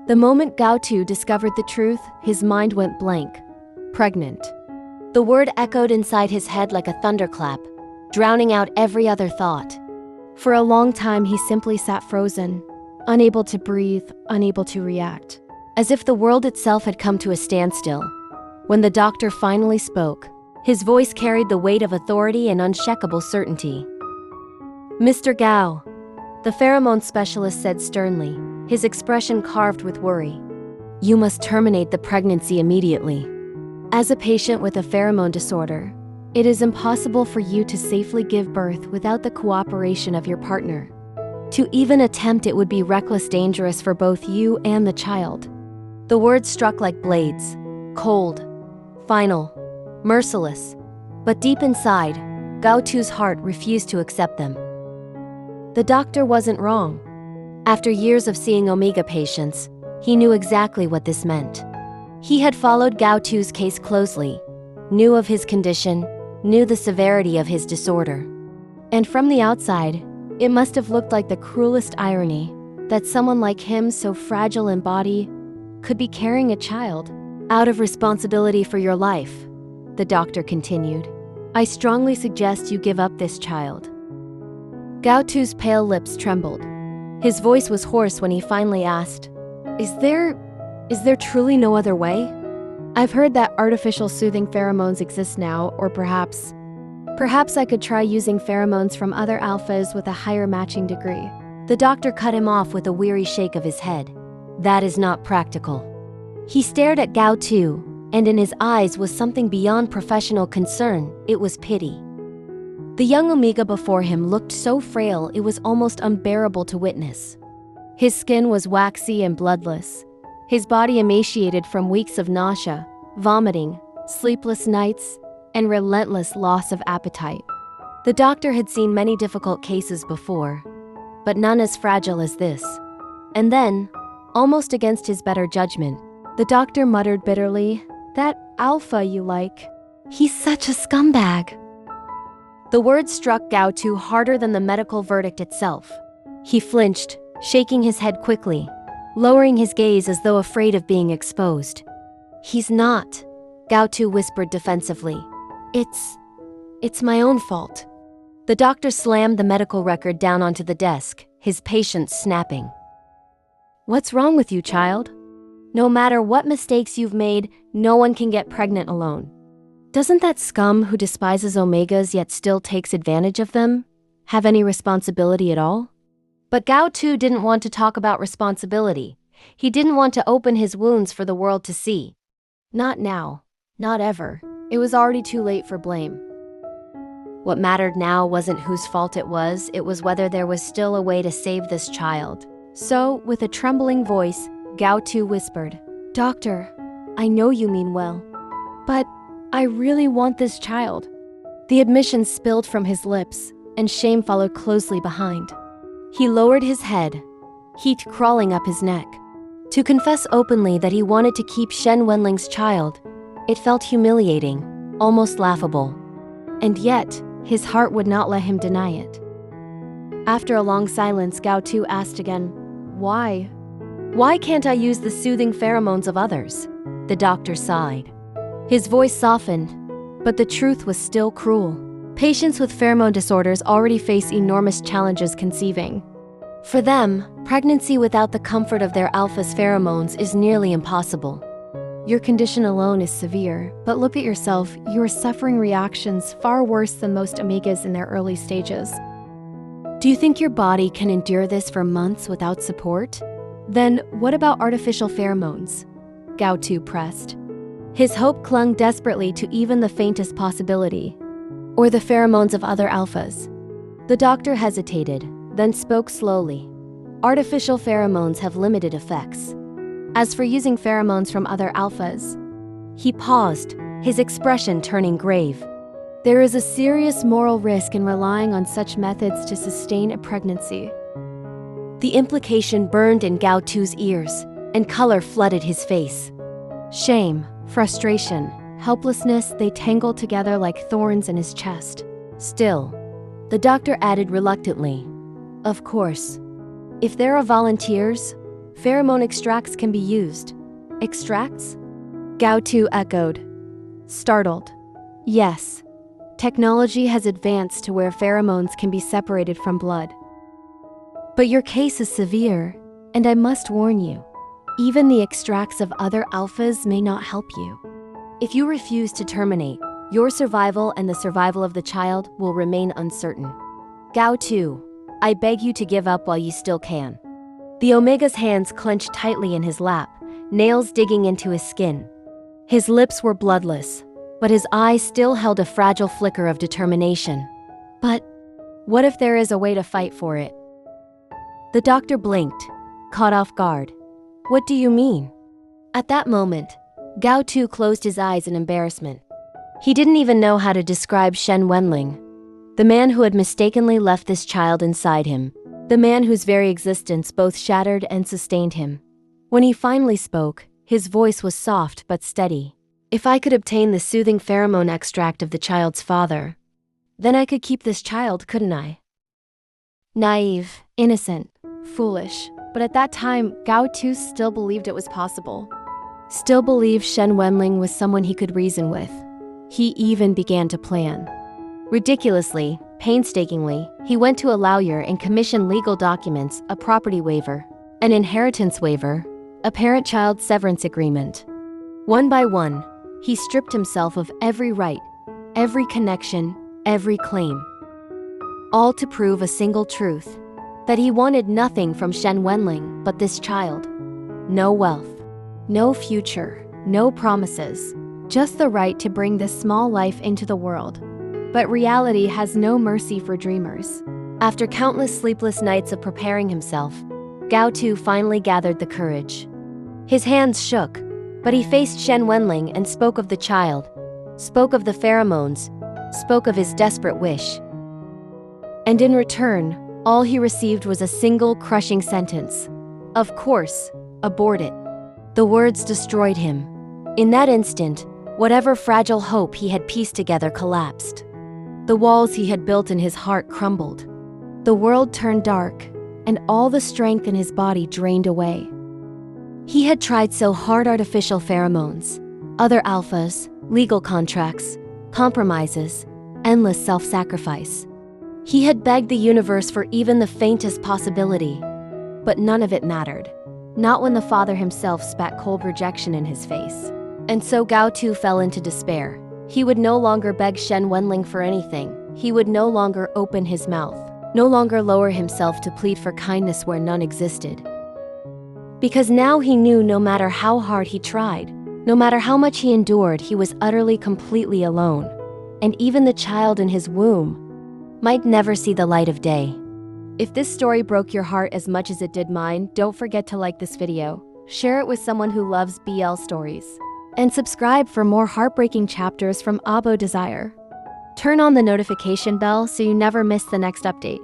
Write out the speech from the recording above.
The moment Gao Tu discovered the truth, his mind went blank. Pregnant. The word echoed inside his head like a thunderclap, drowning out every other thought. For a long time, he simply sat frozen, unable to breathe, unable to react, as if the world itself had come to a standstill. When the doctor finally spoke, his voice carried the weight of authority and unshakable certainty. "Mr. Gao," the pheromone specialist said sternly, his expression carved with worry, "you must terminate the pregnancy immediately. As a patient with a pheromone disorder, it is impossible for you to safely give birth without the cooperation of your partner. To even attempt it would be reckless, dangerous for both you and the child." The words struck like blades, cold, final, merciless. But deep inside, Gao Tu's heart refused to accept them. The doctor wasn't wrong. After years of seeing Omega patients, he knew exactly what this meant. He had followed Gao Tu's case closely, knew of his condition, knew the severity of his disorder. And from the outside, it must have looked like the cruelest irony that someone like him, so fragile in body, could be carrying a child. "Out of responsibility for your life," the doctor continued, "I strongly suggest you give up this child." Gao Tu's pale lips trembled. His voice was hoarse when he finally asked, Is there truly no other way? I've heard that artificial soothing pheromones exist now, or perhaps I could try using pheromones from other alphas with a higher matching degree." The doctor cut him off with a weary shake of his head. "That is not practical." He stared at Gao Tu, and in his eyes was something beyond professional concern. It was pity. The young Omega before him looked so frail it was almost unbearable to witness. His skin was waxy and bloodless, his body emaciated from weeks of nausea, vomiting, sleepless nights, and relentless loss of appetite. The doctor had seen many difficult cases before, but none as fragile as this. And then, almost against his better judgment, the doctor muttered bitterly, "That alpha you like, he's such a scumbag." The words struck Gao Tu harder than the medical verdict itself. He flinched, shaking his head quickly, lowering his gaze as though afraid of being exposed. "He's not," Gao Tu whispered defensively. It's my own fault." The doctor slammed the medical record down onto the desk, his patience snapping. "What's wrong with you, child? No matter what mistakes you've made, no one can get pregnant alone. Doesn't that scum who despises Omegas yet still takes advantage of them have any responsibility at all?" But Gao Tu didn't want to talk about responsibility. He didn't want to open his wounds for the world to see. Not now. Not ever. It was already too late for blame. What mattered now wasn't whose fault it was whether there was still a way to save this child. So, with a trembling voice, Gao Tu whispered, "Doctor, I know you mean well, but I really want this child." The admission spilled from his lips, and shame followed closely behind. He lowered his head, heat crawling up his neck. To confess openly that he wanted to keep Shen Wenlang's child, it felt humiliating, almost laughable. And yet, his heart would not let him deny it. After a long silence, Gao Tu asked again, "Why? Why can't I use the soothing pheromones of others?" The doctor sighed. His voice softened, but the truth was still cruel. Patients with pheromone disorders already face enormous challenges conceiving. For them, pregnancy without the comfort of their alpha's pheromones is nearly impossible. Your condition alone is severe, but look at yourself, you are suffering reactions far worse than most Omegas in their early stages. Do you think your body can endure this for months without support? Then what about artificial pheromones? Gao Tu pressed. His hope clung desperately to even the faintest possibility. Or the pheromones of other alphas. The doctor hesitated, then spoke slowly. Artificial pheromones have limited effects. As for using pheromones from other alphas, he paused, his expression turning grave. There is a serious moral risk in relying on such methods to sustain a pregnancy. The implication burned in Gao Tu's ears, and color flooded his face. Shame, frustration, helplessness, they tangled together like thorns in his chest. Still, the doctor added reluctantly, "Of course, if there are volunteers, Pheromone extracts can be used. Extracts? Gao Tu echoed, startled. Yes. Technology has advanced to where pheromones can be separated from blood. But your case is severe, and I must warn you, even the extracts of other alphas may not help you. If you refuse to terminate, your survival and the survival of the child will remain uncertain. Gao Tu, I beg you to give up while you still can. The Omega's hands clenched tightly in his lap, nails digging into his skin. His lips were bloodless, but his eyes still held a fragile flicker of determination. But what if there is a way to fight for it? The doctor blinked, caught off guard. What do you mean? At that moment, Gao Tu closed his eyes in embarrassment. He didn't even know how to describe Shen Wenlang, the man who had mistakenly left this child inside him, the man whose very existence both shattered and sustained him. When he finally spoke, his voice was soft but steady. If I could obtain the soothing pheromone extract of the child's father, then I could keep this child, couldn't I? Naive, innocent, foolish, but at that time, Gao Tu still believed it was possible. Still believed Shen Wenlang was someone he could reason with. He even began to plan. Ridiculously, painstakingly, he went to a lawyer and commissioned legal documents, a property waiver, an inheritance waiver, a parent-child severance agreement. One by one, he stripped himself of every right, every connection, every claim. All to prove a single truth, that he wanted nothing from Shen Wenlang but this child. No wealth, no future, no promises, just the right to bring this small life into the world. But reality has no mercy for dreamers. After countless sleepless nights of preparing himself, Gao Tu finally gathered the courage. His hands shook, but he faced Shen Wenlang and spoke of the child, spoke of the pheromones, spoke of his desperate wish. And in return, all he received was a single crushing sentence. Of course, abort it. The words destroyed him. In that instant, whatever fragile hope he had pieced together collapsed. The walls he had built in his heart crumbled. The world turned dark, and all the strength in his body drained away. He had tried so hard: artificial pheromones, other alphas, legal contracts, compromises, endless self-sacrifice. He had begged the universe for even the faintest possibility, but none of it mattered. Not when the father himself spat cold rejection in his face. And so Gao Tu fell into despair. He would no longer beg Shen Wenlang for anything. He would no longer open his mouth, no longer lower himself to plead for kindness where none existed. Because now he knew no matter how hard he tried, no matter how much he endured, he was utterly, completely alone. And even the child in his womb might never see the light of day. If this story broke your heart as much as it did mine, don't forget to like this video, share it with someone who loves BL stories, and subscribe for more heartbreaking chapters from ABO Desire. Turn on the notification bell so you never miss the next update.